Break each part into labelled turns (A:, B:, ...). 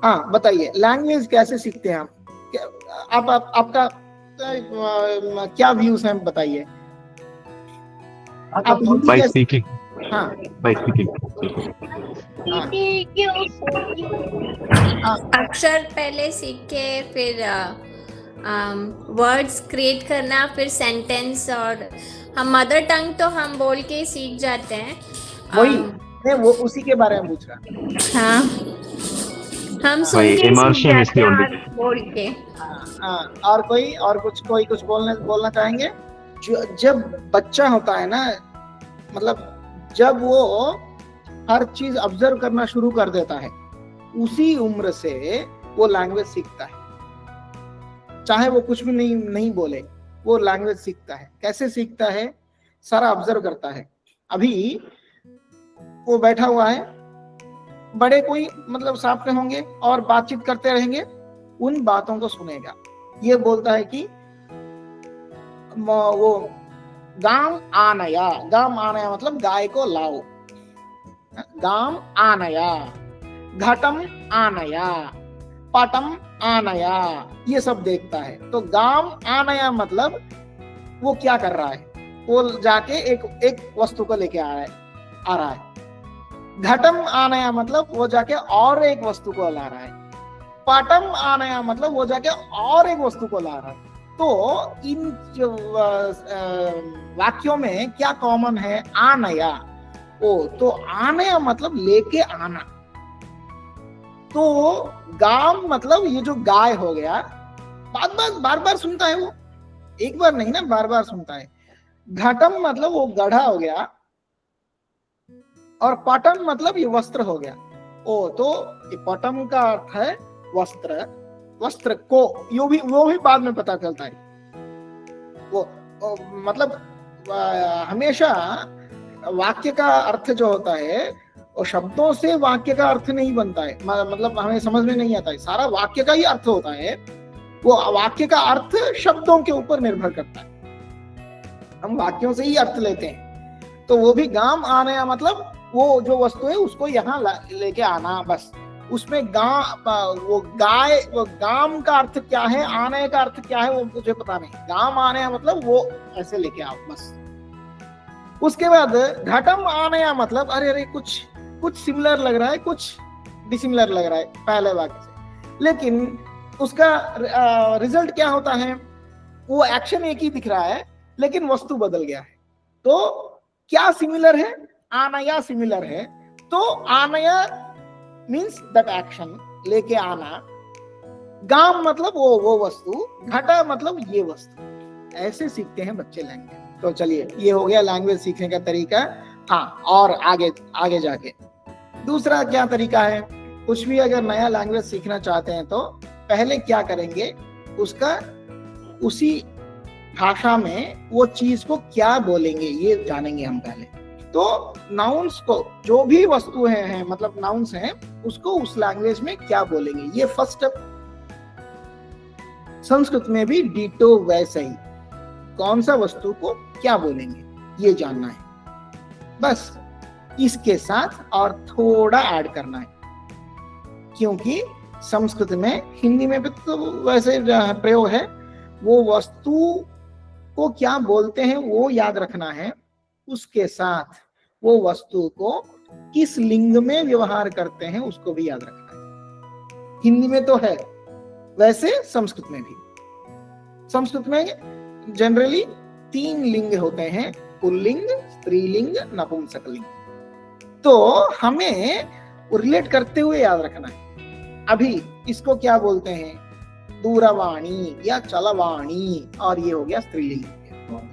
A: हाँ बताइए, लैंग्वेज कैसे सीखते हैं आप? आपका क्या व्यूज हैं बताइए। आप हिंदी
B: बाय
A: कैसे?
B: स्पीकिंग,
A: हाँ
B: बाय स्पीकिंग।
A: हाँ हाँ
C: अक्षर पहले सीख के फिर वर्ड्स क्रिएट करना, फिर सेंटेंस, और हम मदर टंग तो हम बोल के सीख जाते हैं।
A: वही मैं वो उसी के बारे में पूछ रहा।
C: हाँ, हम सुन
B: भाई
C: के सीख
B: इमर्शन इज
C: जाते
B: द
C: हैं
B: ओनली।
C: और बोल के।
A: हाँ, और कोई कुछ बोलना चाहेंगे? जब बच्चा होता है ना, मतलब जब वो हर चीज ऑब्जर्व करना शुरू कर देता है, उसी उम्र से वो लैंग्वेज सीखता है। चाहे वो कुछ भी नहीं बोले, वो लैंग्वेज सीखता है। कैसे सीखता है? सारा ऑब्जर्व करता है। अभी वो बैठा हुआ है, बड़े कोई मतलब सामने होंगे और बातचीत करते रहेंगे, उन बातों को सुनेगा। ये बोलता है कि वो गाम आनया, गाम आनया मतलब गाय को लाओ, गाम आनया, घटम आनया, पटम आनया, ये सब देखता है। तो गाम आनया मतलब वो क्या कर रहा है? वो जाके एक वस्तु को लेके आ रहा है। घटम आनया मतलब वो जाके और एक वस्तु को ला रहा है। पटम आनया मतलब वो जाके और एक वस्तु को ला रहा है। तो इन वाक्यों में क्या कॉमन है? आनया। तो आनया मतलब लेके आना। तो गाम मतलब ये जो गाय हो गया, बार बार सुनता है वो, एक बार नहीं ना, बार बार सुनता है। घटम मतलब वो गधा हो गया, और पटम मतलब ये वस्त्र हो गया। तो ये पटम का अर्थ है वस्त्र, वस्त्र को, वो भी बाद में पता चलता है। वो मतलब हमेशा वाक्य का अर्थ जो होता है, वो शब्दों से वाक्य का अर्थ नहीं बनता है, मतलब हमें समझ में नहीं आता है। सारा वाक्य का ही अर्थ होता है। वो वाक्य का अर्थ शब्दों के ऊपर निर्भर करता है, हम वाक्यों से ही अर्थ लेते हैं। तो वो भी गाम आना मतलब वो जो वस्तु है उसको यहाँ लेके आना, बस। उसमें वो गाम का अर्थ क्या है, आने का अर्थ क्या है, वो मुझे पता नहीं। गाम आने मतलब वो ऐसे लेके आओ, बस। उसके बाद घटम आने मतलब अरे कुछ सिमिलर लग रहा है, कुछ डिसिमिलर लग रहा है पहले वाक्य से, लेकिन उसका रिजल्ट क्या होता है? वो एक्शन एक ही दिख रहा है, लेकिन वस्तु बदल गया है। तो क्या सिमिलर है? आनया सिमिलर है। तो आनया मीन्स दैट एक्शन, लेके आना। गाम मतलब वो वस्तु, घटा मतलब ये वस्तु। ऐसे सीखते हैं बच्चे लैंग्वेज। तो चलिए, ये हो गया लैंग्वेज सीखने का तरीका। हाँ, और आगे जाके दूसरा क्या तरीका है? कुछ भी अगर नया लैंग्वेज सीखना चाहते हैं तो पहले क्या करेंगे, उसका उसी भाषा में वो चीज को क्या बोलेंगे ये जानेंगे हम पहले। तो नाउन्स को, जो भी वस्तुएं हैं मतलब नाउन्स हैं, उसको उस लैंग्वेज में क्या बोलेंगे, ये फर्स्ट स्टेप। संस्कृत में भी डिटो वैसे ही, कौन सा वस्तु को क्या बोलेंगे ये जानना है, बस। इसके साथ और थोड़ा ऐड करना है, क्योंकि संस्कृत में, हिंदी में भी तो वैसे प्रयोग है, वो वस्तु को क्या बोलते हैं वो याद रखना है। उसके साथ वो वस्तु को किस लिंग में व्यवहार करते हैं उसको भी याद रखना है। हिंदी में तो है, वैसे संस्कृत में भी। संस्कृत में जनरली 3 लिंग होते हैं, पुल्लिंग, स्त्रीलिंग, नपुंसकलिंग। तो हमें रिलेट करते हुए याद रखना है। अभी इसको क्या बोलते हैं? दूरवाणी या चलवाणी, और ये हो गया स्त्रीलिंग।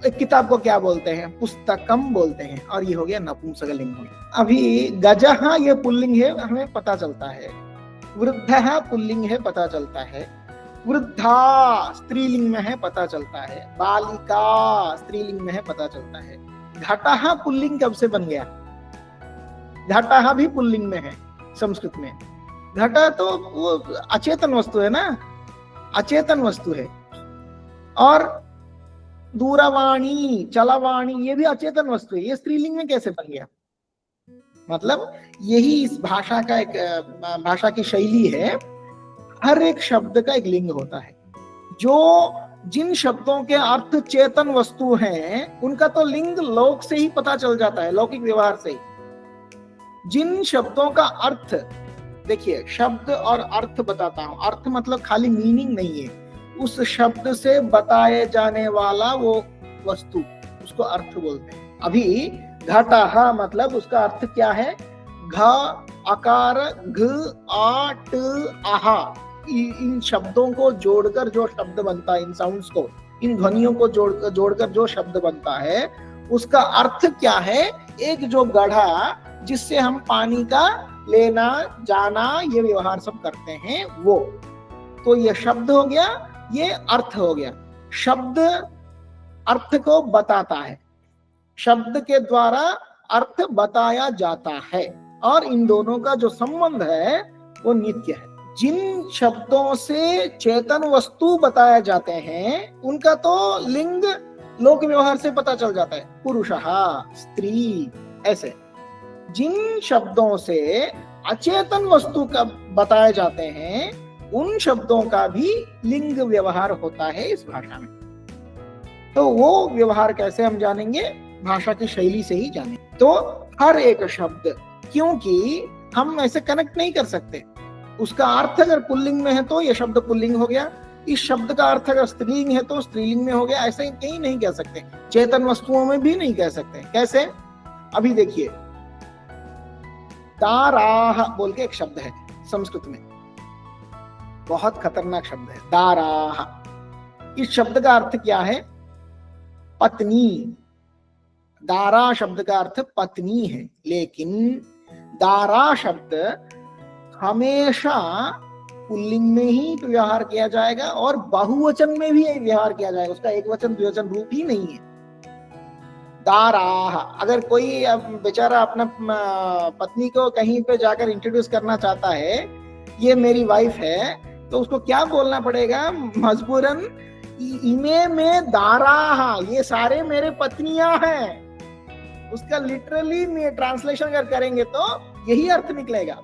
A: एक किताब को क्या बोलते हैं? पुस्तकम बोलते हैं, और ये हो गया नपुंसकलिंग। अभी गजः ये पुल्लिंग है, हमें पता चलता है। वृद्धः पुल्लिंग है, पता चलता है। वृद्धा स्त्रीलिंग में है, पता चलता है। बालिका स्त्रीलिंग में है, पता चलता है। घटः पुल्लिंग कब से बन गया? घटः भी पुल्लिंग में है संस्कृत में। घटा तो वो अचेतन वस्तु है ना, अचेतन वस्तु है। और दूरवाणी, चलवाणी, ये भी अचेतन वस्तु है, ये स्त्रीलिंग में कैसे बन गया? मतलब यही इस भाषा का एक भाषा की शैली है। हर एक शब्द का एक लिंग होता है। जो जिन शब्दों के अर्थ चेतन वस्तु हैं उनका तो लिंग लोक से ही पता चल जाता है, लौकिक व्यवहार से ही। जिन शब्दों का अर्थ, देखिए शब्द और अर्थ बताता हूं, अर्थ मतलब खाली मीनिंग नहीं है, उस शब्द से बताए जाने वाला वो वस्तु, उसको अर्थ बोलते हैं। अभी घटः मतलब उसका अर्थ क्या है? घ अकार घ आ ट आहा, इन शब्दों को जोड़कर जो शब्द बनता है, इन साउंड्स को, इन ध्वनियों को जोड़कर जो शब्द बनता है उसका अर्थ क्या है? एक जो गढ़ा जिससे हम पानी का लेना जाना ये व्यवहार सब करते हैं वो, तो ये शब्द हो गया, ये अर्थ हो गया। शब्द अर्थ को बताता है, शब्द के द्वारा अर्थ बताया जाता है, और इन दोनों का जो संबंध है वो नित्य है। जिन शब्दों से चेतन वस्तु बताए जाते हैं उनका तो लिंग लोक व्यवहार से पता चल जाता है, पुरुषः, स्त्री, ऐसे। जिन शब्दों से अचेतन वस्तु का बताए जाते हैं उन शब्दों का भी लिंग व्यवहार होता है इस भाषा में। तो वो व्यवहार कैसे हम जानेंगे? भाषा की शैली से ही जानेंगे। तो हर एक शब्द, क्योंकि हम ऐसे कनेक्ट नहीं कर सकते, उसका अर्थ अगर पुल्लिंग में है तो यह शब्द पुल्लिंग हो गया, इस शब्द का अर्थ अगर स्त्रीलिंग है तो स्त्रीलिंग में हो गया, ऐसे कहीं नहीं कह सकते। चेतन वस्तुओं में भी नहीं कह सकते। कैसे? अभी देखिए, दाराह बोल के एक शब्द है संस्कृत में, बहुत खतरनाक शब्द है, दाराह। इस शब्द का अर्थ क्या है? पत्नी। दारा शब्द का अर्थ पत्नी है, लेकिन दारा शब्द हमेशा पुल्लिंग में ही व्यवहार किया जाएगा और बहुवचन में भी व्यवहार किया जाएगा, उसका एक वचन द्विवचन रूप ही नहीं है। दाराह, अगर कोई बेचारा अपना पत्नी को कहीं पे जाकर इंट्रोड्यूस करना चाहता है, ये मेरी वाइफ है, तो उसको क्या बोलना पड़ेगा? मजबूरन इमे में दाराह, ये सारे मेरे पत्नियां हैं। उसका लिटरली ट्रांसलेशन अगर करेंगे तो यही अर्थ निकलेगा।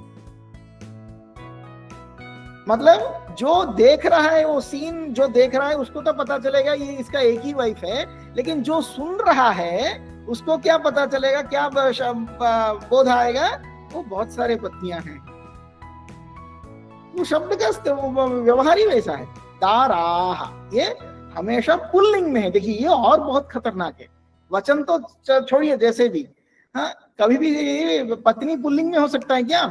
A: मतलब जो देख रहा है, वो सीन जो देख रहा है उसको तो पता चलेगा ये इसका एक ही वाइफ है, लेकिन जो सुन रहा है उसको क्या पता चलेगा, क्या बोध आएगा? वो बहुत सारे पत्नियां हैं। वो शब्द का व्यवहार ही वैसा है। दाराह ये हमेशा पुल्लिंग में है। देखिए ये और बहुत खतरनाक है। वचन तो छोड़िए, जैसे भी, हाँ, कभी भी पत्नी पुल्लिंग में हो सकता है क्या?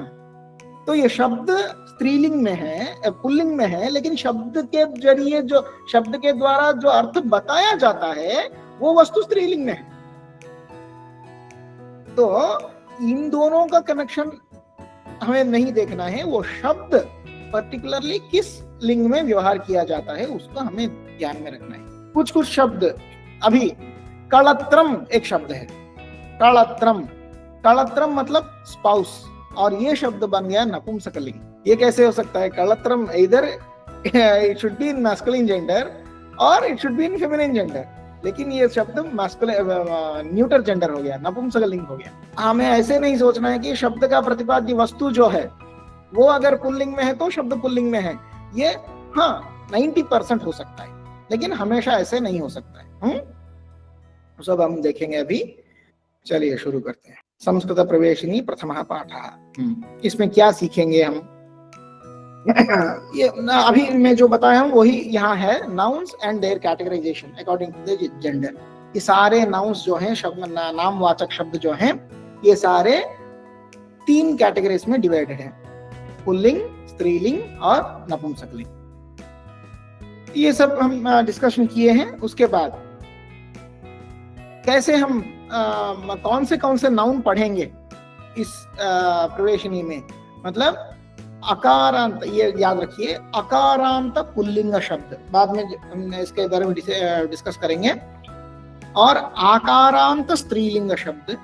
A: तो ये शब्द स्त्रीलिंग में है, पुल्लिंग में है, लेकिन शब्द के जरिए, जो शब्द के द्वारा जो अर्थ बताया जाता है वो वस्तु स्त्रीलिंग में है। तो इन दोनों का कनेक्शन हमें नहीं देखना है, वो शब्द पर्टिकुलरली किस लिंग में व्यवहार किया जाता है उसको हमें ध्यान में रखना है। कुछ कुछ शब्द, अभी कलत्रम एक शब्द है, कलत्रम। कलत्रम मतलब स्पाउस, और ये शब्द बन गया नपुंसकलिंग। ये कैसे हो सकता है? कलत्रम इधर it should be in masculine gender और it should be in feminine gender, लेकिन ये शब्द न्यूटर जेंडर हो गया, नपुंसकलिंग हो गया। हमें ऐसे नहीं सोचना है कि शब्द का प्रतिपाद्य वस्तु जो है वो अगर पुल्लिंग में है तो शब्द पुल्लिंग में है। ये हाँ 90% हो सकता है, लेकिन हमेशा ऐसे नहीं हो सकता है। सब हम देखेंगे अभी। चलिए शुरू करते हैं। संस्कृत प्रवेशिनी प्रथमः पाठः। इसमें क्या सीखेंगे हम? ये अभी मैं जो बताया हूँ वही यहाँ है, nouns and there categorization according to the gender. ये सारे नाउन्स जो हैं, शब्द नामवाचक शब्द जो हैं, ये सारे 3 कैटेगरीज में डिवाइडेड हैं, पुल्लिंग, स्त्रीलिंग और नपुंसकलिंग। ये सब हम डिस्कशन किए हैं। उसके बाद कैसे हम कौन से नाउन पढ़ेंगे इस प्रवेशिनी में, मतलब अकारांत, ये याद रखिए, अकारांत पुल्लिंग शब्द, बाद में हम इसके बारे में डिस्कस करेंगे, और आकारांत स्त्रीलिंग शब्द,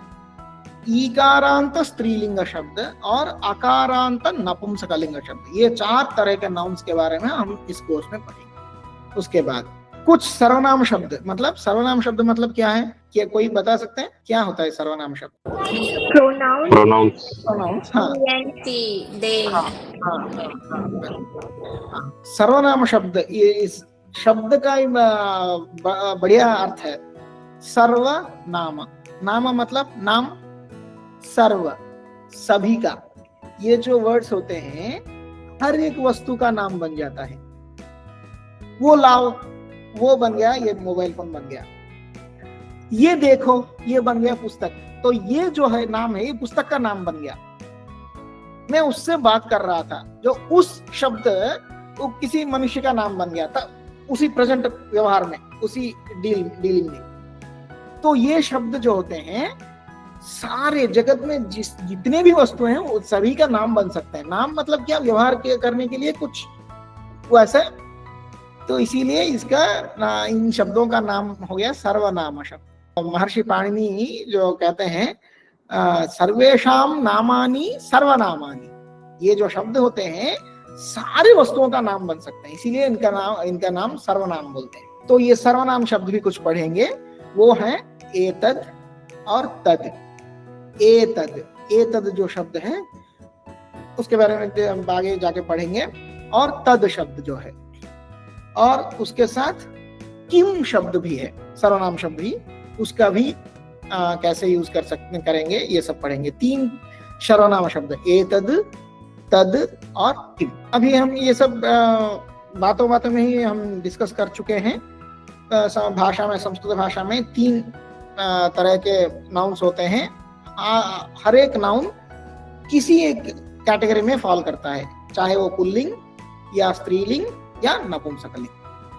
A: ईकारांत स्त्रीलिंग शब्द और अकारांत नपुंसकलिंग शब्द। ये 4 तरह के नाउन्स के बारे में हम इस कोर्स में पढ़ेंगे। उसके बाद कुछ सर्वनाम शब्द, मतलब सर्वनाम शब्द मतलब क्या है क्या कोई बता सकते हैं क्या होता है सर्वनाम शब्द?
C: प्रोनाउन,
B: pronouns,
A: हाँ
C: दे।
A: हाँ हाँ हाँ। सर्वनाम शब्द, ये इस शब्द का ही बढ़िया अर्थ है सर्वनाम। नाम मतलब नाम, सर्व सभी का। ये जो वर्ड्स होते हैं हर एक वस्तु का नाम बन जाता है। वो लाओ, वो बन गया ये मोबाइल फोन बन गया। ये देखो, ये बन गया पुस्तक। तो ये जो है नाम है, ये पुस्तक का नाम बन गया। मैं उससे बात कर रहा था, जो उस शब्द वो किसी मनुष्य का नाम बन गया था उसी प्रेजेंट व्यवहार में, उसी डीलिंग में। तो ये शब्द जो होते हैं सारे जगत में जितने भी वस्तु हैं वो सभी का नाम बन सकते हैं। नाम मतलब क्या, व्यवहार करने के लिए कुछ वैसा। तो इसीलिए इसका इन शब्दों का नाम हो गया सर्वनाम शब्द। महर्षि पाणिनि जो कहते हैं सर्वेषाम नामानि सर्वनामानि, ये जो शब्द होते हैं सारे वस्तुओं का नाम बन सकते हैं, इसीलिए इनका नाम सर्वनाम बोलते हैं। तो ये सर्वनाम शब्द भी कुछ पढ़ेंगे, वो है एतद और तद। एतद जो शब्द है उसके बारे में आगे जाके पढ़ेंगे, और तद शब्द जो है, और उसके साथ किम शब्द भी है, सर्वनाम शब्द भी, उसका भी कैसे यूज करेंगे ये सब पढ़ेंगे। 3 सर्वनाम शब्द, एतद, तद और किम। अभी हम ये सब बातों में ही हम डिस्कस कर चुके हैं। भाषा में, संस्कृत भाषा में 3 तरह के नाउन्स होते हैं। हर एक नाउन किसी एक कैटेगरी में फॉल करता है, चाहे वो पुल्लिंग या स्त्रीलिंग या नपुंसकलिंग।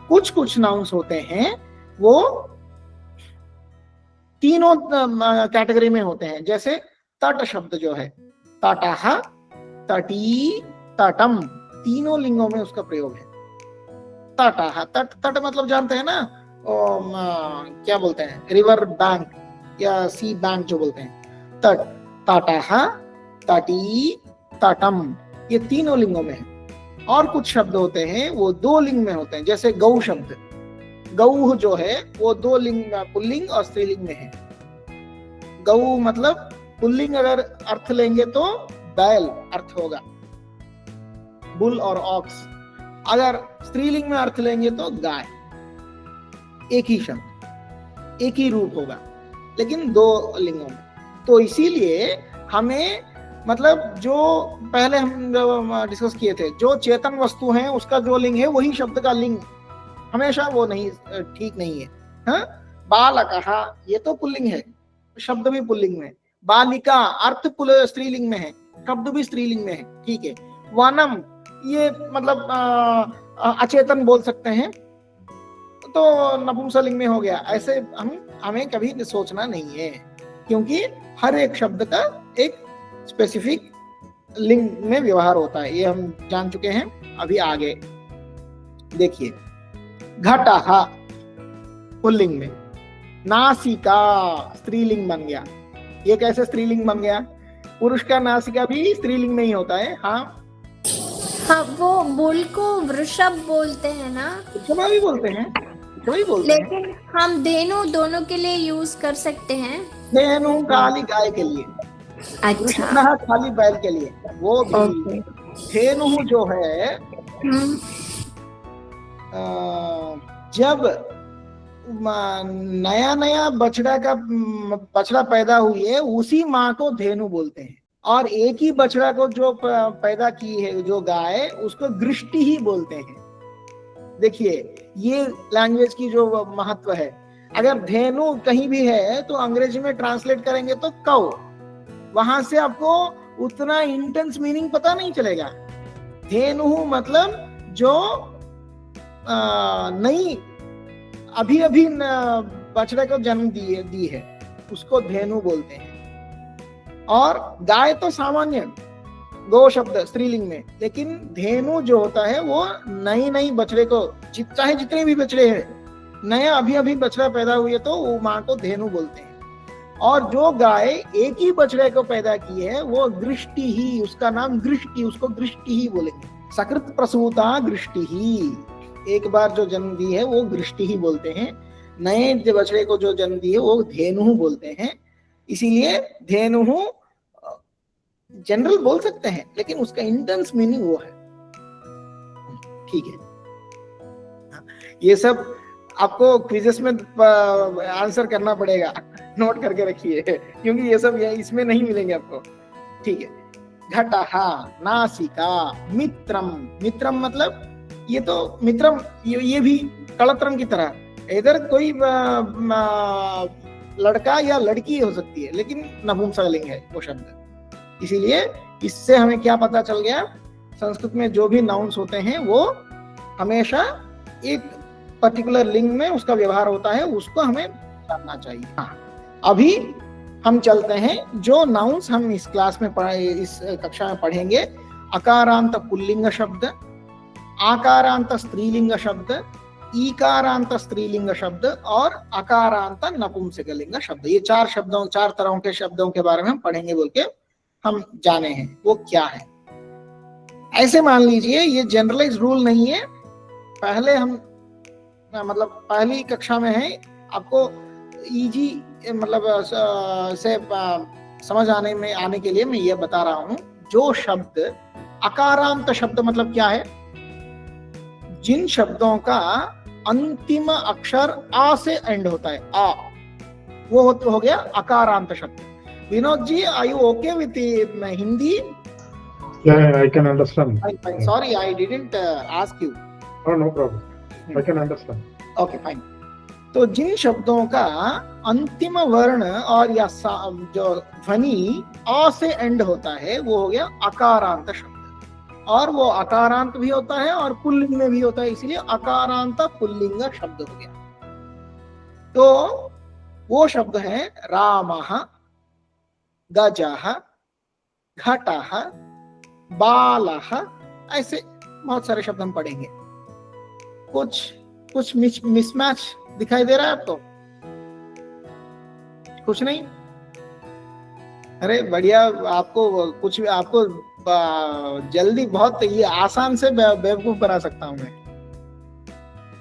A: कुछ नाउन्स होते हैं वो तीनों कैटेगरी में होते हैं। जैसे तट शब्द जो है, तटः, तटी, तटम, तीनों लिंगों में उसका प्रयोग है। तटः, तट मतलब जानते हैं ना, क्या बोलते हैं, रिवर बैंक या सी बैंक जो बोलते हैं, तट। तटः, तटी, तटम, ये तीनों लिंगों में है। और कुछ शब्द होते हैं वो 2 लिंग में होते हैं। जैसे गौ शब्द, गौ जो है वो 2 लिंग, पुल्लिंग और स्त्रीलिंग में है। गौ मतलब पुल्लिंग अगर अर्थ लेंगे तो बैल अर्थ होगा, बुल और ऑक्स। अगर स्त्रीलिंग में अर्थ लेंगे तो गाय। एक ही शब्द, एक ही रूप होगा, लेकिन 2 लिंगों में। तो इसीलिए हमें मतलब जो पहले हम डिस्कस किए थे, जो चेतन वस्तु है उसका जो लिंग है वही शब्द का लिंग हमेशा वो नहीं, ठीक नहीं है। हाँ, बालकः ये तो पुल्लिंग है, शब्द भी पुल्लिंग में। बालिका अर्थ स्त्रीलिंग में है, शब्द भी स्त्रीलिंग में है, ठीक है। वनम ये मतलब अचेतन बोल सकते हैं, तो नपुंसकलिंग में हो गया। ऐसे हमें कभी सोचना नहीं है, क्योंकि हर एक शब्द का एक स्पेसिफिक लिंग में व्यवहार होता है, ये हम जान चुके हैं। अभी आगे देखिए, घटः पुल्लिंग में, नासिका स्त्रीलिंग बन गया। ये कैसे स्त्रीलिंग बन गया? पुरुष का नासिका भी स्त्रीलिंग नहीं होता है। हाँ,
C: वो बुल को वृषभ बोलते हैं ना,
A: वृषभ भी बोलते हैं,
C: लेकिन हम दोनों के लिए यूज कर सकते हैं।
A: धेनु खाली गाय के लिए,
C: अच्छा,
A: खाली बैल के लिए। वो भी धेनु जो है, जब नया बछड़ा पैदा हुई है उसी माँ को धेनु बोलते हैं। और एक ही बछड़ा को जो पैदा की है जो गाय, उसको गृष्टि ही बोलते हैं। देखिए ये लैंग्वेज की जो महत्व है। अगर धेनु कहीं भी है तो अंग्रेजी में ट्रांसलेट करेंगे तो कौ, वहां से आपको उतना इंटेंस मीनिंग पता नहीं चलेगा। धेनु मतलब जो नई अभी बछड़े को जन्म दी है, उसको धेनु बोलते हैं। और गाय तो सामान्य गो शब्द स्त्रीलिंग में, लेकिन धेनु जो होता है वो नई बछड़े को, चाहे जितने भी बछड़े हैं, नया अभी बछड़ा पैदा हुई है तो वो माँ को धेनु बोलते हैं। और जो गाय एक ही बछड़े को पैदा की है वो गृष्टि ही, उसका नाम गृष्टि, उसको गृष्टि ही बोलेंगे। सकृत प्रसूता गृष्टि ही, एक बार जो जन्म दी है वो गृष्टि ही बोलते हैं। नए जो बछड़े को जो जन्म दी है वो धेनु बोलते हैं। इसीलिए धेनु जनरल बोल सकते हैं, लेकिन उसका इंटेंस मीनिंग वो है। ठीक है, ये सब आपको क्विज़ेस में आंसर करना पड़ेगा, नोट करके रखिए, क्योंकि ये सब इसमें नहीं मिलेंगे आपको। ठीक है, घटः, नासिका, मित्रम। मित्रम मतलब ये तो मित्रम, ये भी कलत्रम की तरह, इधर कोई लड़का या लड़की हो सकती है, लेकिन नपुंसकलिंग है वो शब्द। इसीलिए इससे हमें क्या पता चल गया, संस्कृत में जो भी नाउन्स होते हैं वो हमेशा एक पर्टिकुलर लिंग में उसका व्यवहार होता है, उसको हमें जानना चाहिए। हाँ, अभी हम चलते हैं जो नाउन्स हम इस क्लास में इस कक्षा में पढ़ेंगे। अकारांत पुल्लिंग शब्द, आकारांत स्त्रीलिंग शब्द, ईकारांत स्त्रीलिंग शब्द और अकारांत नपुंसकलिंग शब्द। ये चार तरह के शब्दों के बारे में हम पढ़ेंगे बोल के हम जाने हैं वो क्या है। ऐसे मान लीजिए ये जनरलाइज रूल नहीं है, पहले हम मतलब पहली कक्षा में है, आपको इजी मतलब से समझ आने के लिए मैं ये बता रहा हूं। जो शब्द अकारांत शब्द मतलब क्या है, जिन शब्दों का अंतिम अक्षर आ से एंड होता है, आ, वो हो गया अकारांत शब्द। Vinod ji, are you okay with Hindi?
B: Yeah, I can understand.
A: Sorry, I didn't ask you.
B: Oh, no problem. I can understand.
A: Okay, fine. तो जिन शब्दों का अंतिम वर्ण और या जो ध्वनि आ से एंड होता है वो हो गया अकारांत शब्द, और वो अकारांत भी होता है और पुल्लिंग में भी होता है, इसलिए अकारांत पुल्लिंग शब्द हो गया। तो वो शब्द है रामः, गजः, घटः, बालः। ऐसे बहुत सारे शब्द हम पढ़ेंगे। कुछ मिसमैच दिखाई दे रहा है आपको? कुछ नहीं? अरे बढ़िया, आपको जल्दी बहुत ये आसान से बेवकूफ बना सकता हूं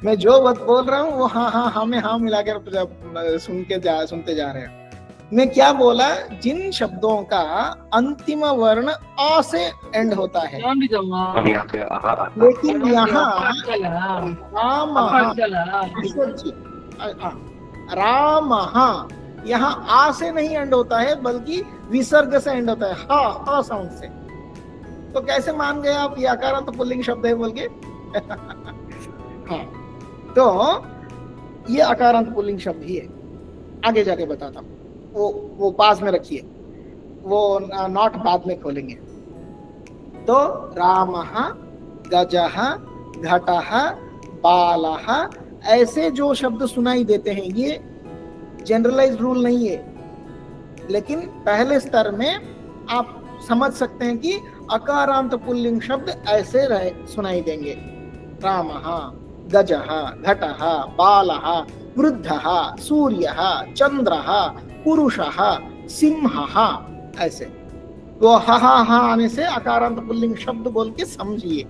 A: मैं जो बात बोल रहा हूँ वो हाँ में हाँ मिलाकर सुनते जा रहे हैं। मैं क्या बोला, जिन शब्दों का अंतिम वर्ण आ से एंड होता है, लेकिन यहाँ राम यहाँ आ से नहीं एंड होता है, बल्कि विसर्ग से एंड होता है, हा साउंड से। तो कैसे मान गए आप ये अकारांत पुल्लिंग शब्द है बोल के? हाँ, तो ये अकारांत पुल्लिंग शब्द ही है। आगे जाके बताता हूँ, वो पास में रखिए, वो नॉट बाद में खोलेंगे। तो रामः, गजः, घटः, बालः, ऐसे जो शब्द सुनाई देते हैं ये जनरलाइज रूल नहीं है, लेकिन पहले स्तर में आप समझ सकते हैं कि अकारांत पुल्लिंग शब्द ऐसे सुनाई देंगे। रामः, गजः, घटः, बालः, वृद्धः, सूर्यः, चंद्रः, पुरुषः, सिंहः। ऐसे तो हा आने से अकारांत पुल्लिंग शब्द बोल के समझिए।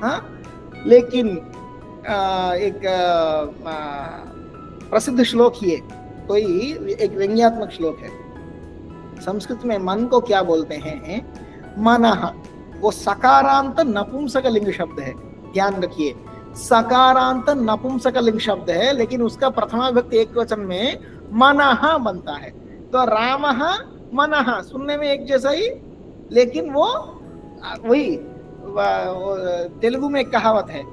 A: हाँ, लेकिन एक प्रसिद्ध श्लोक ही है, कोई एक व्यंग्यात्मक श्लोक है। संस्कृत में मन को क्या बोलते हैं? मनः। वो सकारांत नपुंसकलिंग शब्द है, ध्यान रखिए, सकारांत नपुंसकलिंग शब्द है, लेकिन उसका प्रथमा विभक्ति एक वचन में मनः बनता है। तो रामः, मनः सुनने में एक जैसा ही, लेकिन वो वही तेलुगु में एक कहावत है,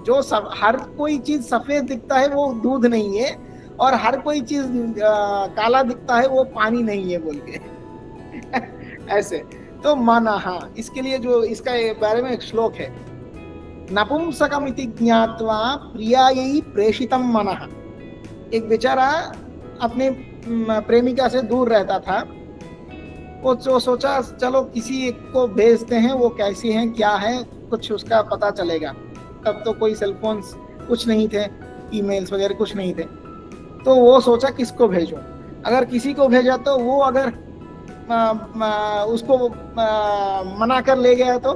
A: जो हर कोई चीज सफेद दिखता है वो दूध नहीं है, और हर कोई चीज काला दिखता है वो पानी नहीं है बोल के। ऐसे तो मनः, इसके लिए जो इसका बारे में एक श्लोक है, नपुंसकमिति ज्ञात्वा प्रियायै प्रेषितं मनः। एक बेचारा अपने प्रेमिका से दूर रहता था, वो सोचा चलो किसी एक को भेजते हैं, वो कैसी हैं क्या है कुछ उसका पता चलेगा। तब तो कोई सेलफोन कुछ नहीं थे, ईमेल्स वगैरह कुछ नहीं थे, तो वो सोचा किसको भेजूं। अगर किसी को भेजा तो वो अगर उसको मना कर ले गया तो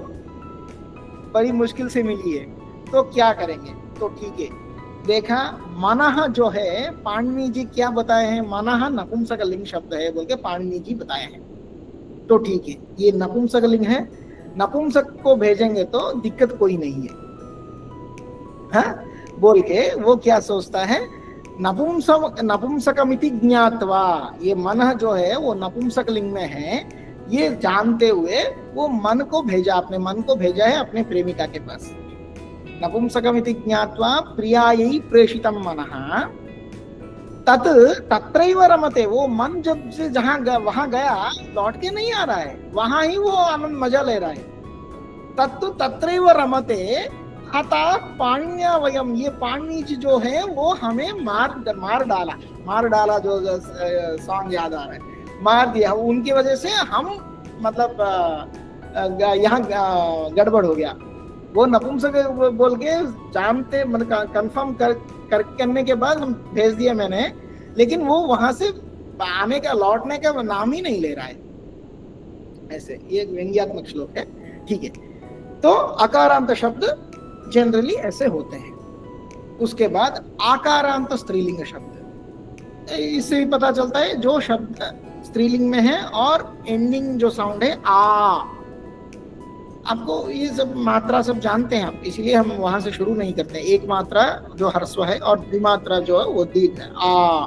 A: बड़ी मुश्किल से मिली है, तो क्या करेंगे? तो ठीक है, देखा मनः जो है, पाणिनि जी क्या बताए हैं, मनः नपुंसकलिंग शब्द है बोल के पाणिनि जी बताए हैं। तो ठीक है, ये नपुंसकलिंग है, नपुंसक को भेजेंगे तो दिक्कत कोई नहीं है, हाँ बोल के वो क्या सोचता है, नपुंसकमिति ज्ञात्वा, ये मन जो है वो नपुंसक लिंग में है, ये जानते हुए वो मन को भेजा, अपने मन को भेजा है अपने प्रेमिका के पास। नपुंसकमिति ज्ञात्वा प्रियायै प्रेषितं मनः तत् तत्रैव रमते, वो मन जब से जहां वहां गया लौट के नहीं आ रहा है, वहां ही वो आनंद मजा ले रहा है। तत्तु तत्रैव रमते हता पाण्या वयम, ये पाणिनि जी जो है वो हमें मार डाला, जो सॉन्ग याद आ रहा है, मार दिया, उनकी वजह से हम मतलब यहाँ गड़बड़ हो गया। वो नपुंसक बोल के जानते मतलब कंफर्म करने के बाद हम भेज दिया मैंने, लेकिन वो वहां से आने का लौटने का नाम ही नहीं ले रहा है। ऐसे ये एक व्यंग्यात्मक श्लोक है, ठीक है। तो अकारांत शब्द जनरली ऐसे होते हैं। उसके बाद आकारांत स्त्रीलिंग शब्द, इससे भी पता चलता है जो शब्द स्त्रीलिंग में है और एंडिंग जो साउंड है आ, आपको ये सब मात्रा सब जानते हैं आप, इसलिए हम वहां से शुरू नहीं करते। एक मात्रा जो ह्रस्व है और द्विमात्रा जो है वो दीर्घ है, आ।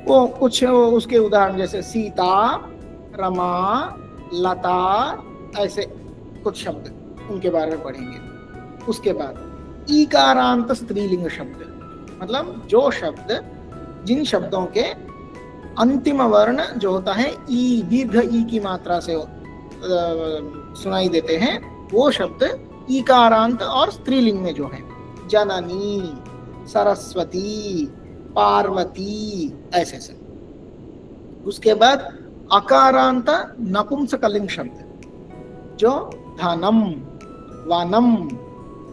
A: वो कुछ उसके उदाहरण जैसे सीता, रमा, लता, ऐसे कुछ शब्द उनके बारे में पढ़ेंगे। उसके बाद ईकारांत स्त्रीलिंग शब्द, मतलब जो शब्द, जिन शब्दों के अंतिम वर्ण जो होता है ई, दीर्घ ई की मात्रा से सुनाई देते हैं, वो शब्द ईकारांत और स्त्रीलिंग में जो है, जननी, सरस्वती, पार्वती, ऐसे से। उसके बाद अकारांत नपुंसकलिंग शब्द, जो धनम, वनम,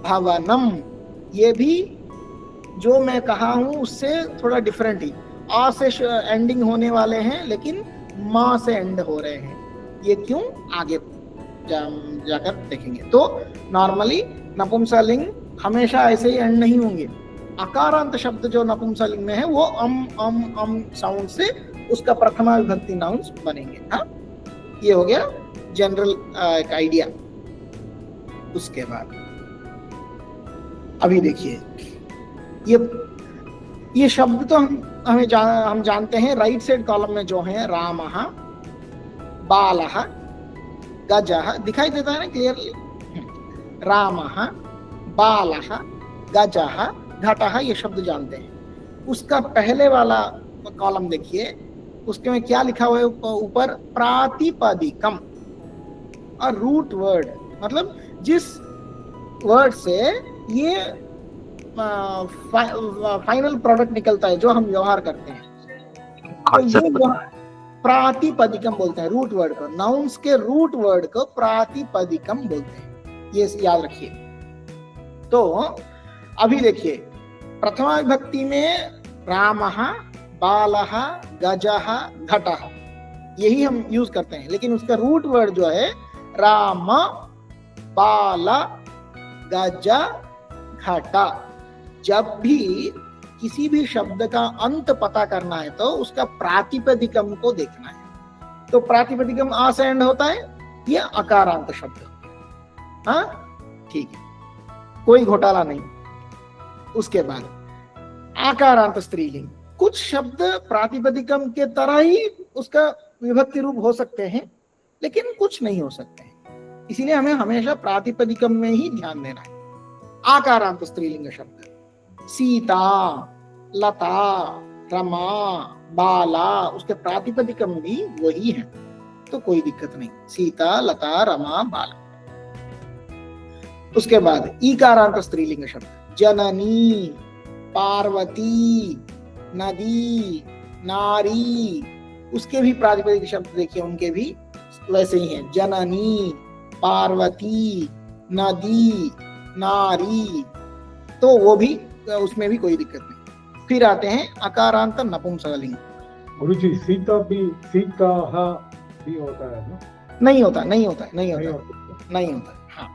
A: भवनम, ये भी जो मैं कहा हूं उससे थोड़ा डिफरेंट ही, आ से एंडिंग होने वाले हैं लेकिन मां से एंड हो रहे हैं। ये क्यों, आगे जाकर देखेंगे। तो नॉर्मली नपुंसकलिंग हमेशा ऐसे ही एंड नहीं होंगे। अकारांत शब्द जो नपुंसकलिंग में है वो अम साउंड से उसका प्रथमा विभक्ति नाउन्स बनेंगे। हाँ, ये हो गया जनरल एक आइडिया। उसके बाद अभी देखिए, ये शब्द तो हम जानते हैं। राइट साइड कॉलम में जो है रामः, बालः, गजः, दिखाई देता है ना क्लियरली, रामः, बालः, गजः, घटः, ये शब्द जानते हैं। उसका पहले वाला कॉलम देखिए, उसके में क्या लिखा हुआ है ऊपर, प्रातिपदिकम और रूट वर्ड, मतलब जिस वर्ड से ये फाइनल प्रोडक्ट निकलता है जो हम व्यवहार करते हैं, तो ये प्रातिपदिकम बोलते हैं। रूट वर्ड को, नाउन्स के रूट वर्ड को प्रातिपदिकम बोलते हैं, ये याद रखिए। तो अभी देखिए, प्रथमा विभक्ति में रामः, बालः, गजः, घटः, यही हम यूज करते हैं, लेकिन उसका रूट वर्ड जो है राम, बाल, गज, घट। जब भी किसी भी शब्द का अंत पता करना है तो उसका प्रातिपदिकम को देखना है। तो प्रातिपदिकम आ से एंड होता है, ये अकारांत शब्द। हाँ ठीक है, कोई घोटाला नहीं। उसके बाद आकारांत स्त्रीलिंग, कुछ शब्द प्रातिपदिकम के तरह ही उसका विभक्ति रूप हो सकते हैं, लेकिन कुछ नहीं हो सकते हैं, इसीलिए हमें हमेशा प्रातिपदिकम में ही ध्यान देना है। आकारांत स्त्रीलिंग शब्द, सीता, लता, रमा, बाला, उसके प्रातिपदिकम भी वही है, तो कोई दिक्कत नहीं, सीता, लता, रमा, बाला। उसके बाद ईकारांत स्त्रीलिंग शब्द, जननी, पार्वती, नदी, नारी, उसके भी प्रातिपदिक शब्द देखिए, उनके भी वैसे ही हैं, जननी, पार्वती, नदी, नारी, तो वो भी, उसमें भी कोई दिक्कत नहीं। फिर आते हैं अकारांत नपुंसकलिंग।
B: गुरुजी, सीता भी, सीता भी होता है ना?
A: नहीं होता। हाँ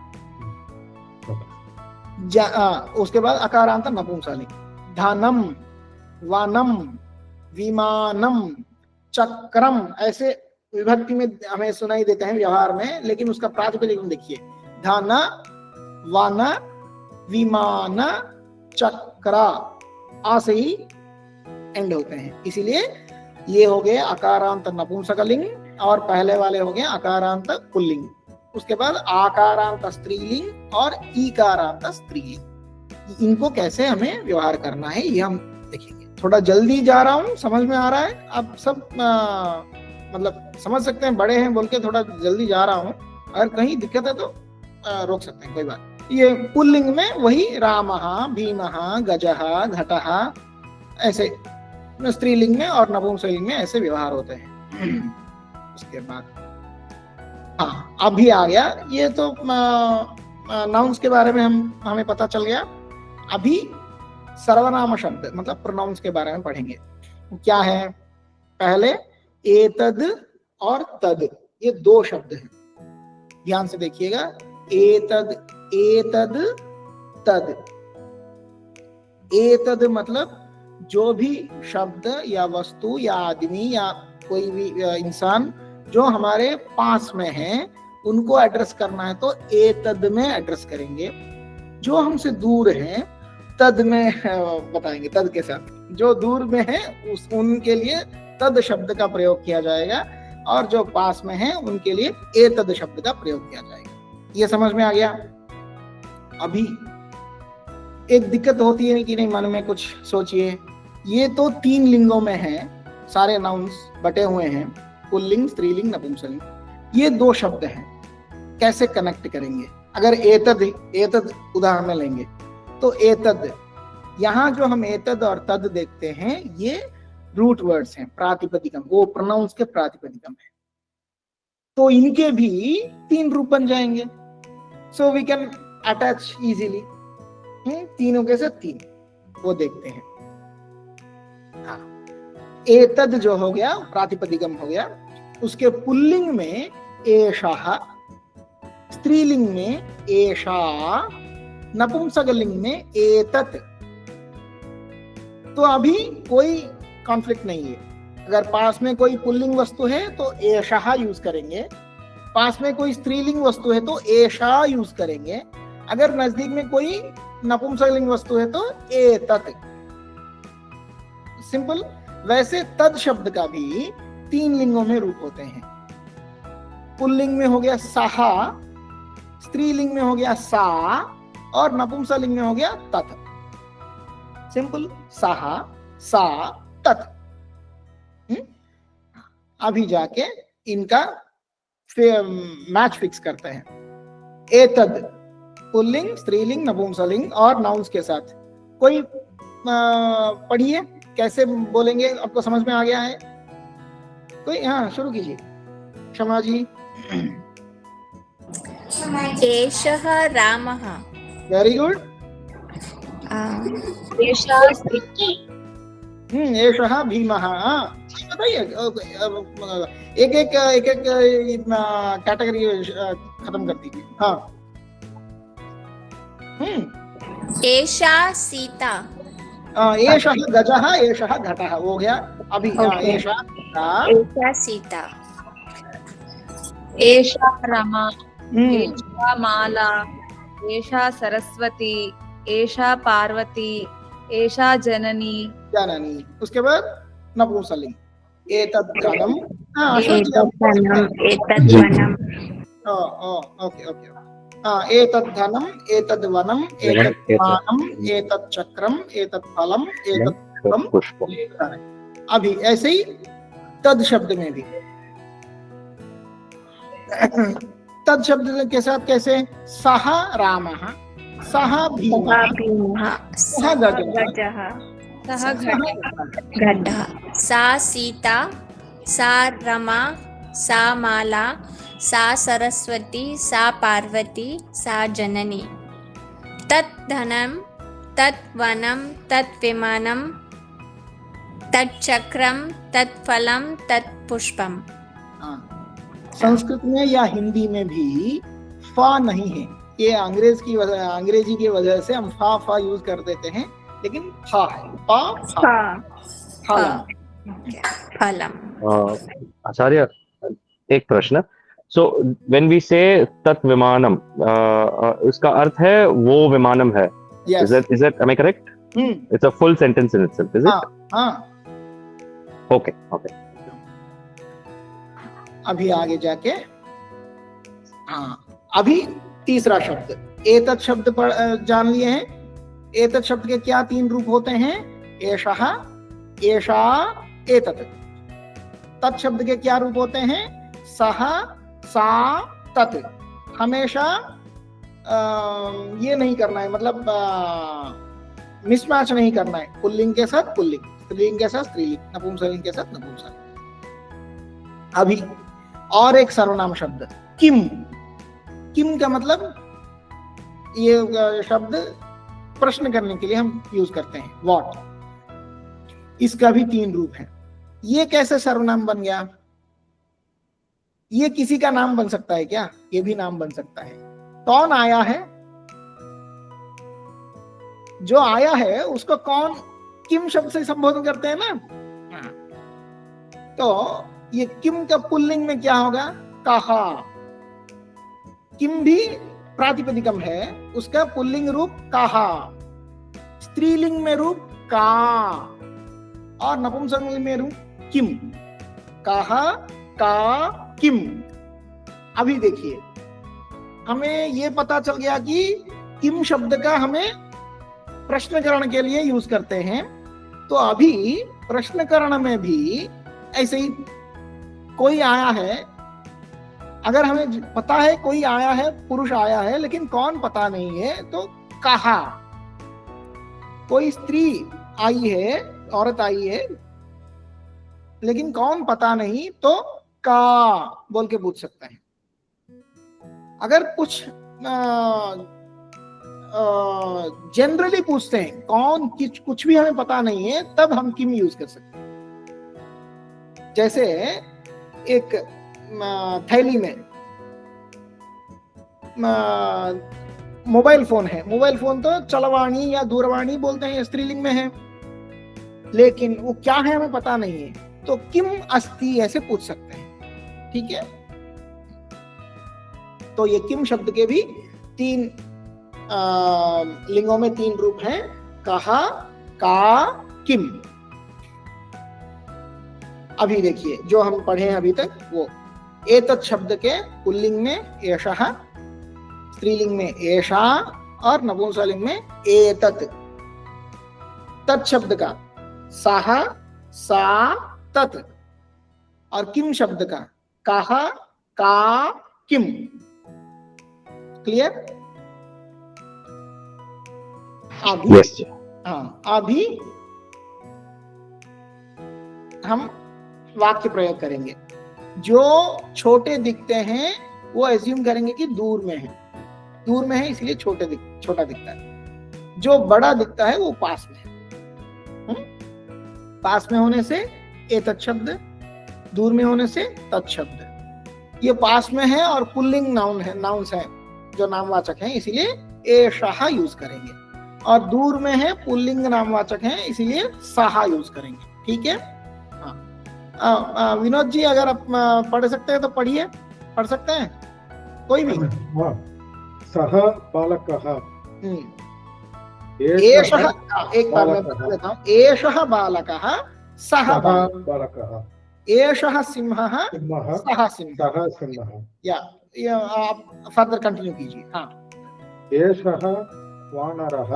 A: उसके बाद अकारांत नपुंसकलिंग, धनम, वनम, विमानम, चक्रम, ऐसे विभक्ति में हमें सुनाई देते हैं व्यवहार में, लेकिन उसका प्रातिपदिक देखिए, धन, वन, विमान, चक्र, आ से ही एंड होते हैं, इसीलिए ये हो गए अकारांत नपुंसकलिंग और पहले वाले हो गए अकारांत पुल्लिंग। उसके बाद आकारांत स्त्रीलिंग और ईकारांत स्त्रीलिंग। इनको कैसे हमें व्यवहार करना है ये हम देखेंगे। थोड़ा जल्दी जा रहा हूँ, समझ में आ रहा है? आप सब मतलब समझ सकते हैं, बड़े हैं बोल के थोड़ा जल्दी जा रहा हूँ, अगर कहीं दिक्कत है तो रोक सकते हैं, कोई बात। ये पुल्लिंग में वही रामः, भीमः, गजः, घटः, ऐसे स्त्रीलिंग में और नपुंसकलिंग में ऐसे व्यवहार होते हैं। उसके बाद हाँ अभी आ गया, ये तो नाउन्स के बारे में हमें पता चल गया। अभी सर्वनाम शब्द मतलब प्रोनाउंस के बारे में पढ़ेंगे। क्या है? पहले एतद और तद, ये दो शब्द हैं, ध्यान से देखिएगा। एतद, एतद, तद। एतद मतलब जो भी शब्द या वस्तु या आदमी या कोई भी इंसान जो हमारे पास में है उनको एड्रेस करना है तो एतद में एड्रेस करेंगे। जो हमसे दूर हैं तद में बताएंगे, तद के साथ। जो दूर में है उनके लिए तद शब्द का प्रयोग किया जाएगा और जो पास में है उनके लिए एतद शब्द का प्रयोग किया जाएगा। ये समझ में आ गया? अभी एक दिक्कत होती है कि नहीं, मन में कुछ सोचिए। ये तो 3 लिंगों में है, सारे नाउन्स बटे हुए हैं, पुल्लिंग, स्त्रीलिंग, नपुंसकलिंग। ये 2 शब्द हैं, कैसे कनेक्ट करेंगे? अगर एतद, एतद उदाहरण में लेंगे तो एतद, यहाँ जो हम एतद और तद देखते हैं ये रूट वर्ड्स हैं, प्रातिपदिकम, वो प्रोनाउंस के प्रातिपदिकम है। तो इनके भी 3 रूप बन जाएंगे। So we can attach easily तीनों के साथ 3, वो देखते हैं। हाँ, एतद जो हो गया प्रातिपदिकम हो गया, उसके पुल्लिंग में एषः, स्त्रीलिंग में एषा, नपुंसकलिंग में एतत्। तो अभी कोई कॉन्फ्लिक्ट नहीं है। अगर पास में कोई पुल्लिंग वस्तु है तो एषः यूज करेंगे, पास में कोई स्त्रीलिंग वस्तु है तो एषा यूज करेंगे, अगर नजदीक में कोई नपुंसकलिंग वस्तु है तो एतत्। सिंपल। वैसे तद शब्द का भी 3 लिंगों में रूप होते हैं। पुल्लिंग में हो गया सहा, स्त्रीलिंग में हो गया सा और नपुंसकलिंग में हो गया तत्। सिंपल, सहा, सा, तत्। अभी जाके इनका मैच फिक्स करते हैं। एतद पुल्लिंग, स्त्रीलिंग, नपुंसकलिंग और नाउन्स के साथ। कोई पढ़िए कैसे बोलेंगे, आपको समझ में आ गया है कोई? हाँ शुरू कीजिए, क्षमा जी।
C: एषः रामः।
A: Very good.
C: एषः
A: एषः भीमः। बताइए, एक एक कैटेगरी खत्म कर दीजिए। हाँ।
C: एषा सीता।
A: एषः गजः, एषः घटः हो गया। अभी एषा
C: सीता,
D: एषा रमा, एषा माला, एषा सरस्वती, एषा पार्वती, एषा जननी।
A: जननी। उसके बाद नपुंसकलिंग एतद् घनम। Okay okay. एतद् घनम, एतद् वनम, एतद् मानम, एतद् चक्रम, एतद् फलम, एतद् पुष्पम। अभी ऐसे ही तद शब्द में भी तद शब्द के साथ कैसे? सह रामः, सह भीमः, सह गजः,
D: सः
C: घटः, सा सीता, सा रमा, सा माला, सा सरस्वती, सा पार्वती, सा जननी। तत् धनम, तत् वनम, तत् विमानम, तत् चक्रम, तत् फलम, तत् पुष्पम।
A: संस्कृत में या हिंदी में भी फा नहीं है, ये अंग्रेजी की वजह से हम फा यूज कर देते हैं, लेकिन फा है, फा फलम।
C: फलम।
E: आचार्य, एक प्रश्न। सो व्हेन वी से तत् विमानम, उसका अर्थ है वो विमानम है।
A: Yes.
E: Is it am I correct? It's a full sentence in itself, is it?
A: हाँ।
E: Okay.
A: अभी आगे जाके अभी तीसरा शब्द एतत् शब्द पर जान लिए हैं। एतत् शब्द के क्या 3 रूप होते हैं? एषः, एषा, एतत्। तत् शब्द के क्या रूप होते हैं? सः, सा, तत्। हमेशा ये नहीं करना है, मतलब मिसमैच नहीं करना है। पुल्लिंग के साथ पुल्लिंग, स्त्रीलिंग के साथ स्त्रीलिंग, नपुंसकलिंग के साथ नपुंसकलिंग। अभी और एक सर्वनाम शब्द किम। किम का मतलब ये शब्द प्रश्न करने के लिए हम यूज करते हैं, व्हाट। इसका भी 3 रूप है। ये कैसे सर्वनाम बन गया? ये किसी का नाम बन सकता है क्या? ये भी नाम बन सकता है। कौन आया है? जो आया है उसको कौन किम शब्द से संबोधन करते हैं ना। तो ये किम का पुल्लिंग में क्या होगा? कहा। किम भी प्रातिपदिकम है, उसका पुल्लिंग रूप कहा। स्त्रीलिंग में रूप का और नपुंसकलिंग में रूप किम। कहा, का, किम। अभी देखिए, हमें ये पता चल गया कि किम शब्द का हमें प्रश्नकरण के लिए यूज करते हैं। तो अभी प्रश्नकरण में भी ऐसे ही कोई आया है, अगर हमें पता है कोई आया है, पुरुष आया है, लेकिन कौन पता नहीं है, तो कहा। कोई स्त्री आई है, औरत आई है, लेकिन कौन पता नहीं, तो का बोल के पूछ सकते हैं। अगर कुछ जनरली पूछते हैं, कौन कुछ भी हमें पता नहीं है, तब हम किम यूज कर सकते हैं। जैसे एक थैली में मोबाइल फोन है। मोबाइल फोन तो चलवाणी या दूरवाणी बोलते हैं, स्त्रीलिंग में है, लेकिन वो क्या है हमें पता नहीं है, तो किम अस्ति ऐसे पूछ सकते हैं। ठीक है, तो ये किम शब्द के भी 3 लिंगों में 3 रूप हैं, कहा, का, किम। अभी देखिए जो हम पढ़े हैं अभी तक, वो एतत् शब्द के पुल्लिंग में एषः, स्त्रीलिंग में एषा और नपुंसकलिंग में एतत्। तत् शब्द का सः, सा, तत्। और किम शब्द का कहा, का, किम। क्लियर? अभी
E: Yes.
A: अभी हम वाक्य प्रयोग करेंगे। जो छोटे दिखते हैं वो एज्यूम करेंगे कि दूर में है, दूर में है इसलिए छोटा दिखता है। जो बड़ा दिखता है वो पास में है। पास में होने से एतत् शब्द, दूर में होने से तत् शब्द। ये पास में है और पुल्लिंग नाउन है, नाउन्स है जो नामवाचक हैं, इसीलिए एषः यूज करेंगे। और दूर में है पुल्लिंग नामवाचक हैं, इसीलिए सः यूज करेंगे। ठीक है। हाँ, विनोद जी अगर आप पढ़ सकते हैं तो पढ़िए, पढ़ सकते हैं कोई भी।
B: सः बालकः,
A: एषः, एक बार मैं बता देता हूँ। एषः बालकः, सः
B: बालकः,
A: एषः सिंहः, सः सिंहः। या आप फर्दर कंटिन्यू कीजिए। हाँ,
B: एषः वानरः,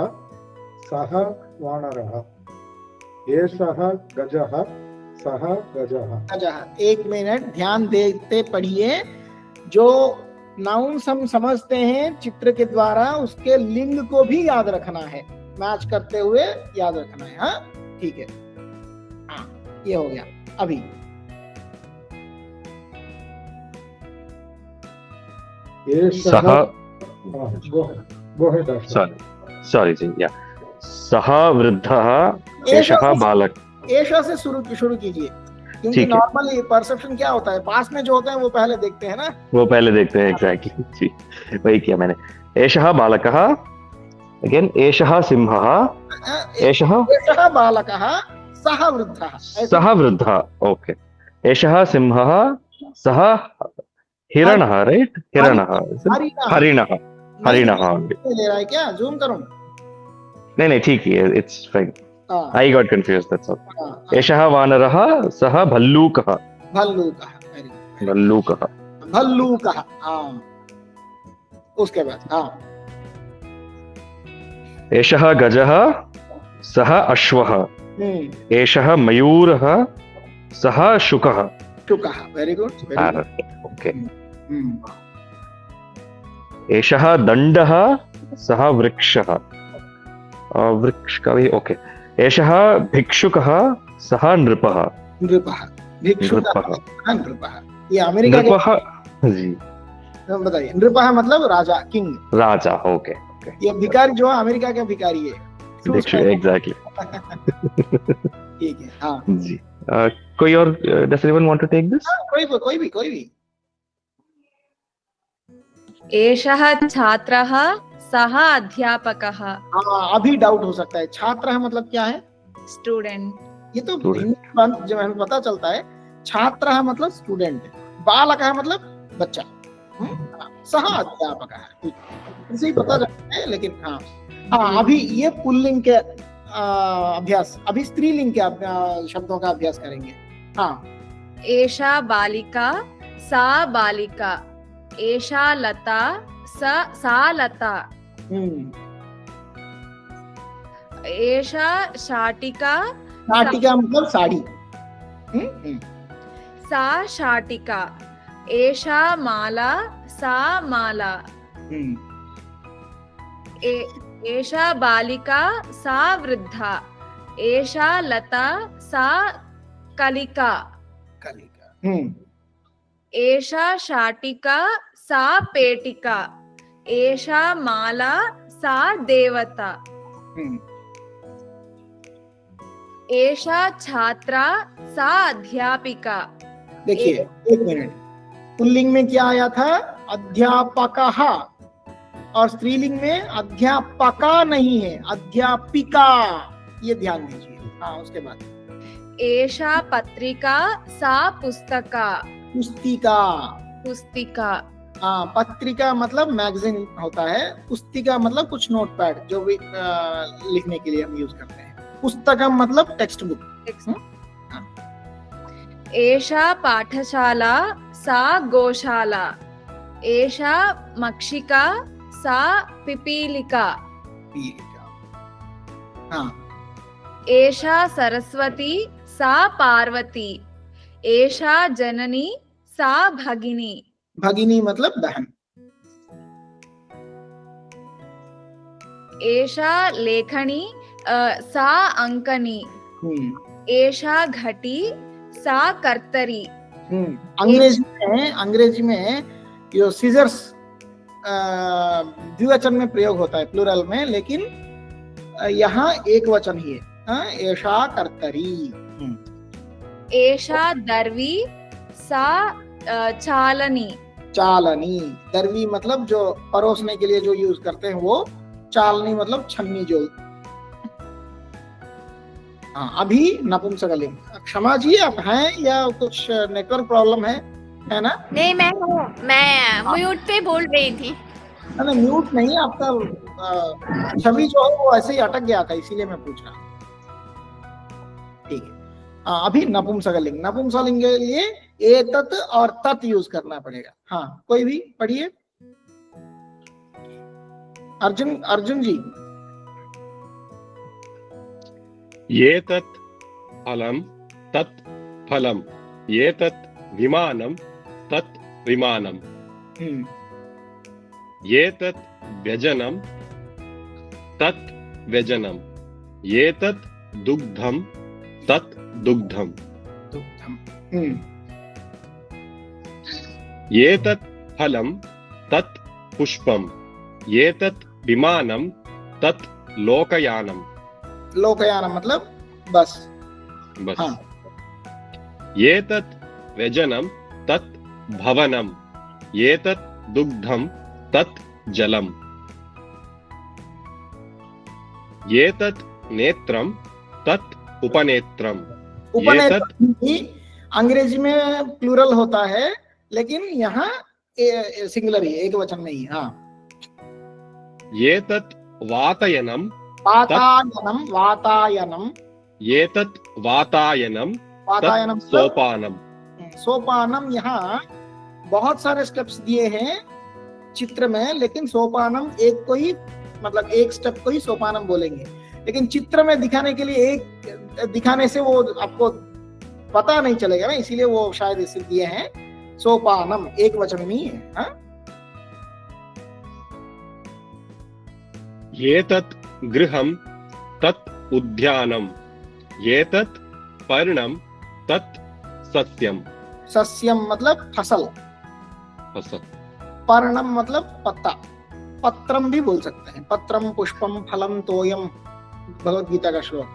B: सः वानरः, एषः गजः, सः गजः। 1 मिनट ध्यान देते पढ़िए। जो नाउन्स हम समझते हैं चित्र के द्वारा, उसके लिंग को भी याद रखना है, मैच करते हुए याद रखना है। हाँ ठीक है। हाँ ये हो गया। अभी
E: सॉरी जी, या सः वृद्धः, एषः बालक।
A: एषा से शुरू कीजिए, क्योंकि नॉर्मली परसेप्शन क्या होता है, पास में जो होता है वो पहले देखते हैं ना,
E: वो पहले देखते हैं। एग्जैक्टली जी, वही किया मैंने। एषः बालकः, अगेन एषः सिंहः, एषः
A: एषः बालकः, सः वृद्धः,
E: सः वृद्धः, ओके, एषः सिंहः, सः हिरणः, राइट, हिरणः, हरिणः, हरिणः,
A: ले रहा है क्या? जूम करूं?
E: नहीं ठीक है, इट्स फाइन,
A: हाँ,
E: I got confused, that's all.
A: हाँ,
E: एषः वानरः, सः भल्लूकः,
A: भल्लूकः,
E: भल्लूकः,
A: भल्लूकः, हाँ, उसके बाद हाँ,
E: एषः गजः, सः अश्वः, एषः मयूरः, सः शुकः,
A: शुकः, वेरी गुड,
E: ओके, एषः दण्डः, सः वृक्षः, वृक्ष का भी ओके, एषः भिक्षुकः, सः नृपः,
A: नृपः, भिक्षुकः,
E: नृपः,
A: नृपः, ये अमेरिका के,
E: नृपः जी,
A: बताइए, नृपः मतलब राजा, किंग,
E: राजा, ओके,
A: ये भिखारी जो है अमेरिका के भिखारी है,
E: एग्जैक्टली,
A: ठीक है, हाँ
E: जी। कोई और, does anyone want to take this?
A: कोई भी
D: एषः छात्रः, सः अध्यापकः।
A: हाँ, अभी डाउट हो सकता है, छात्र मतलब क्या है?
D: स्टूडेंट।
A: ये तो
E: Student.
A: जब हमें पता चलता है, छात्र मतलब स्टूडेंट, बालक मतलब बच्चा, सह अध्यापक है, इसे ही पता चलता है, लेकिन हाँ हाँ, अभी ये पुल्लिंग के अभ्यास, अभी स्त्रीलिंग के शब्दों का अभ्यास करेंगे। हाँ,
D: एषा बालिका, सा बालिका, एषा लता, सा लता, एषा शाटिका,
A: शाटिका मतलब साड़ी,
D: सा शाटिका, एषा माला, सा माला, एषा बालिका, सा वृद्धा, एषा लता, सा कलिका, एषा शाटिका, सा पेटिका, एषा माला, सा देवता, एषा छात्रा, सा अध्यापिका।
A: देखिए एक मिनट, पुल्लिंग में क्या आया था? अध्यापकः, और स्त्रीलिंग में अध्यापका नहीं है, अध्यापिका, ये ध्यान दीजिए। हाँ, उसके बाद
D: एषा पत्रिका, सा पुस्तका,
A: पुस्तिका,
D: पुस्तिका,
A: हाँ, पत्रिका मतलब मैगजीन होता है, पुस्तिका मतलब कुछ नोटपैड जो भी लिखने के लिए हम यूज करते हैं, पुस्तकम मतलब टेक्स्ट बुक।
D: एषा पाठशाला, सा गोशाला, एषा मक्षिका, सा पिपीलिका,
A: हाँ,
D: एषा सरस्वती, सा पार्वती, एषा जननी, सा भगिनी,
A: भगिनी मतलब बहन,
D: एषा लेखनी, सा अंकनी, एषा घटी, सा कर्तरी।
A: अंग्रेजी में यो सीजर्स द्विवचन में प्रयोग होता है, प्लूरल में, लेकिन यहाँ एक वचन ही है, एषा कर्तरी,
D: एषा दर्वी, सा चालनी,
A: चालनी, दर्वी मतलब जो परोसने के लिए जो यूज करते हैं वो, चालनी मतलब छन्नी जो। हाँ, अभी नपुंसकलिंग। क्षमा जी, आप हैं या कुछ नेटवर्क प्रॉब्लम है ना?
C: नहीं, मैं हूँ, मैं म्यूट पे बोल रही थी।
A: नहीं, म्यूट नहीं, आपका छवि जो है वो ऐसे ही अटक गया था, इसीलिए मैं पूछ रहा। ठीक है, अभी नपुंसकलिंग। नपुंसकलिंग के लिए एतत् और तत् यूज करना पड़ेगा। हाँ, कोई भी पढ़िए। अर्जुन जी।
F: एतत् फलं, तत् फलं, एतत् विमानं, तत् विमानं, एतत् व्यजनं, तत् व्यजनं, एतत् दुग्धं, तत् दुग्धं, एतत् फलं, तत् पुष्पं, एतत् विमानं, तत् लोकयानं।
A: लोकयानं मतलब बस।
F: बस।
A: हाँ।
F: एतत् व्यजनं, तत् भवनं, एतत् दुग्धं, तत् जलम्। एतत् नेत्रं तत् उपनेत्रम्
A: उपनेत्र भी अंग्रेजी में प्लूरल होता है, लेकिन यहाँ सिंगुलर ही, एक वचन में ही। हाँ,
F: एतत् वातायनं
A: वातायनम, वातायनम,
F: एतत् वातायनं
A: वातायनम
F: तत् सोपानम्
A: सोपानम। यहाँ बहुत सारे स्टेप्स दिए हैं चित्र में, लेकिन सोपानम एक को ही, मतलब एक स्टेप को ही सोपानम बोलेंगे, लेकिन चित्र में दिखाने के लिए एक दिखाने से वो आपको पता नहीं चलेगा ना, इसीलिए वो शायद इसे दिए हैं सोपानम, एक वचन में ही है। हाँ?
F: एतत् गृहं तत् उद्यानम् एतत् पर्णं तत् सस्यम्
A: सस्यम मतलब फसल,
F: फसल
A: पर्णम मतलब पत्ता, पत्रम भी बोल सकते हैं, पत्रम पुष्पम फलम तोयम, भगवत गीता का श्लोक।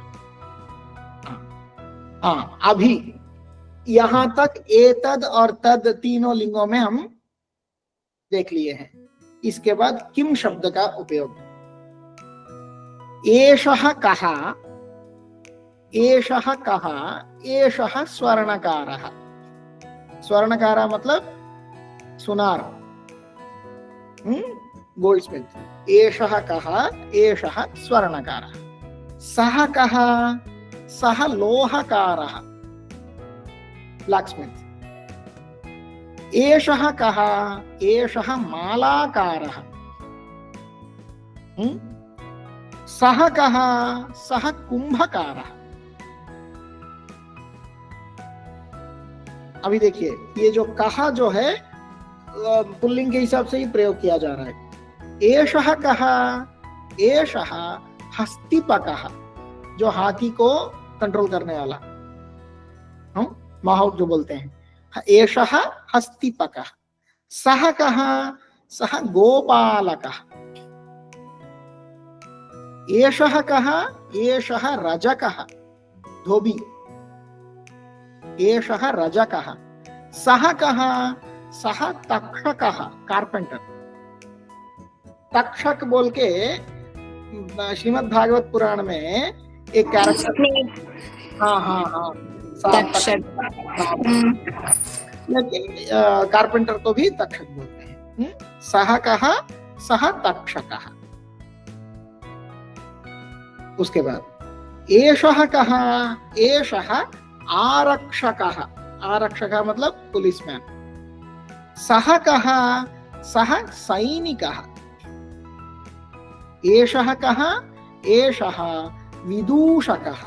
A: हाँ, अभी यहां तक एतद और तद तीनों लिंगों में हम देख लिए हैं। इसके बाद किम शब्द का उपयोग। एषः कहा, एषः कहा, एषः स्वर्णकारः। स्वर्णकार मतलब सुनार, गोल्ड स्मिथ। एषः कहा, एषः स्वर्णकारः। सः कहा, सः लोहकारः, ब्लैक स्मिथ। एषः कहा, एषः मालाकारः। सः कहा, सः कुंभकारः। अभी देखिए, ये जो कहा जो है पुल्लिंग के हिसाब से ही प्रयोग किया जा रहा है। एषः कहा, एषः हस्तिपकः, जो हाथी को कंट्रोल करने वाला, हम माहौल जो बोलते हैं। एषः हस्तिपकः। सः कहा, सः गोपालकः। एषः कहा, एषः रजकः, धोबी। एषः रजकः। सः कहा, सः तक्षकः, कारपेंटर। तक्षक बोल के श्रीमद् भागवत पुराण में एक कैरेक्टर, हाँ हाँ हाँ, लेकिन कारपेंटर को भी तक्षक बोलते हैं। सः कहा, सः तक्षकः। उसके बाद एषः कहा, एषः आरक्षकः। आरक्षकः मतलब पुलिसमैन। सः कहा, सः सैनिकः। एषः कहा, एषः विदूषकः।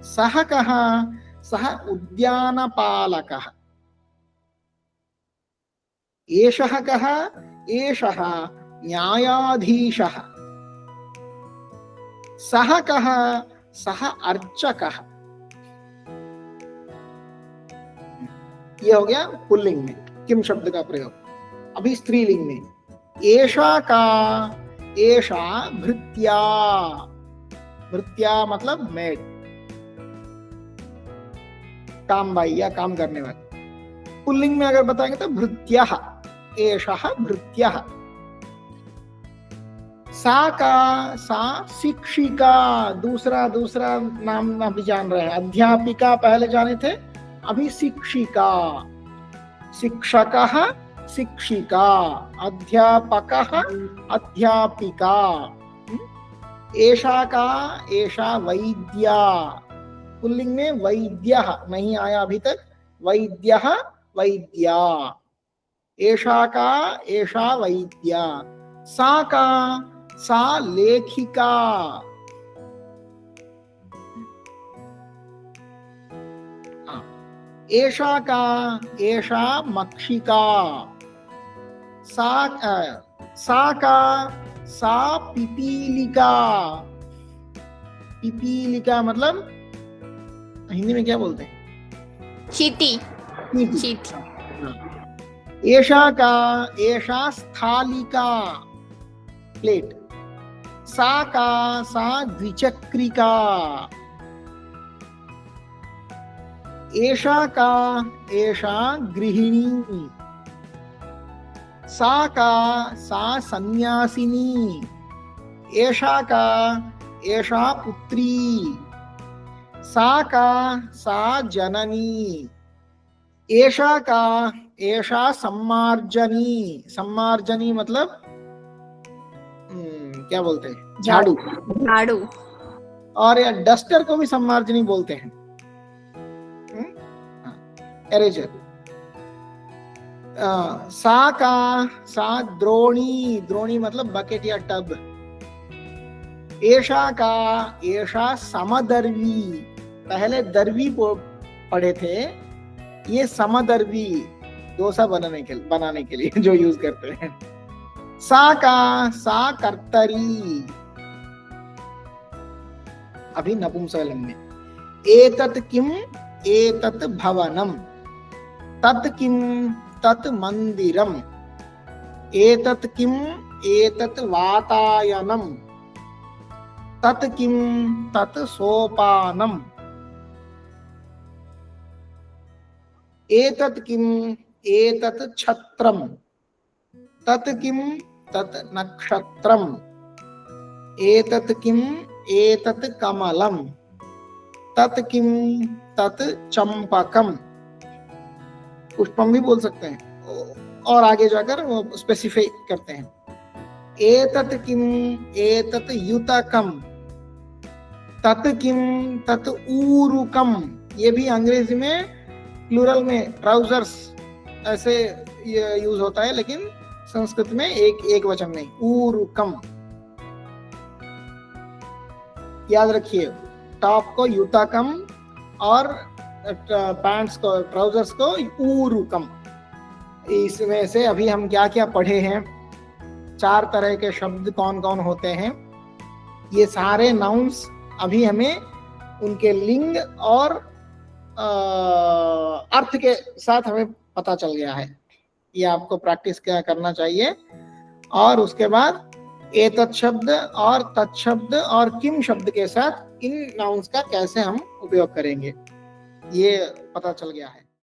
A: सः कहा, सः उद्यानपालकः। एषः कहा, एषः न्यायाधीशः। सः कहा, सः अर्चकः। ये हो गया पुल्लिंग में किम शब्द का प्रयोग। अभी स्त्रीलिंग में एषा का, एषा भृत्या। भृत्या मतलब मेड, काम बाई या काम करने वाली। पुल्लिंग में अगर बताएंगे तो भृत्यः, एषः भृत्यः। सा का, सा शिक्षिका, दूसरा दूसरा नाम अभी जान रहे हैं। अध्यापिका पहले जाने थे, अभी शिक्षिका। शिक्षकः, शिक्षिका। अध्यापकः, अध्यापिका। एषा का, एषा वैद्या। पुल्लिंग में वैद्यः नहीं आया अभी तक, वैद्यः, वैद्या। एषा का, एषा वैद्या। सा का, सा लेखिका। एषा का, एषा मक्षिका। सा का, सा पिपीलिका। पिपीलिका मतलब हिंदी में क्या बोलते हैं?
C: चीटी, चीटी।
A: एषा का, एषा स्थालिका, प्लेट। सा का, सा द्विचक्रिका। एषा का, एषा गृहिणी। सा का, सा सन्यासिनी। एषा का, एषा पुत्री, सा का, सा जननी, एषा का, एषा सम्मार्जनी, सम्मार्जनी मतलब क्या बोलते हैं, झाड़ू,
C: झाड़ू।
A: और या डस्टर को भी सम्मार्जनी बोलते हैं, एरेजर। सा का, सा द्रोणी, द्रोणी मतलब बकेट या टब। एषा का, एषा समदर्वी, पहले दर्वी पढ़े थे, ये समदर्वी डोसा बनाने के लिए जो यूज करते हैं। सा का, सा कर्तरी, अभी नपुंसकलिंग में। एतत् किम, एतत् भवनम, तत् किम, तत् मंदिरम, एतत् किम, एतत् वातायनम, तत् किम, तत् सोपानम, एतत् किम, एतत् छत्रम, तत् किम, तत् नक्षत्रम, एतत् किम, एतत् कमलम, तत् किम, तत् चंपकम। पुष्पम भी बोल सकते हैं, और आगे जाकर वो स्पेसिफाई करते हैं। एतत् किम, एतत् युतकम, तत् किम, तत् ऊरुकम। ये भी अंग्रेजी में प्लूरल में ट्राउजर्स ऐसे यूज होता है, लेकिन संस्कृत में एक वचन नहीं, ऊरुकम। याद रखिए, टॉप को युतकम और पैंट्स को, ट्राउजर्स को ऊरुकम। इसमें से अभी हम क्या क्या पढ़े हैं, 4 तरह के शब्द कौन कौन होते हैं, ये सारे नाउन्स अभी हमें उनके लिंग और अर्थ के साथ हमें पता चल गया है। ये आपको प्रैक्टिस क्या करना चाहिए। और उसके बाद एतत् शब्द और तत्शब्द और किम शब्द के साथ इन नाउन्स का कैसे हम उपयोग करेंगे, ये पता चल गया है।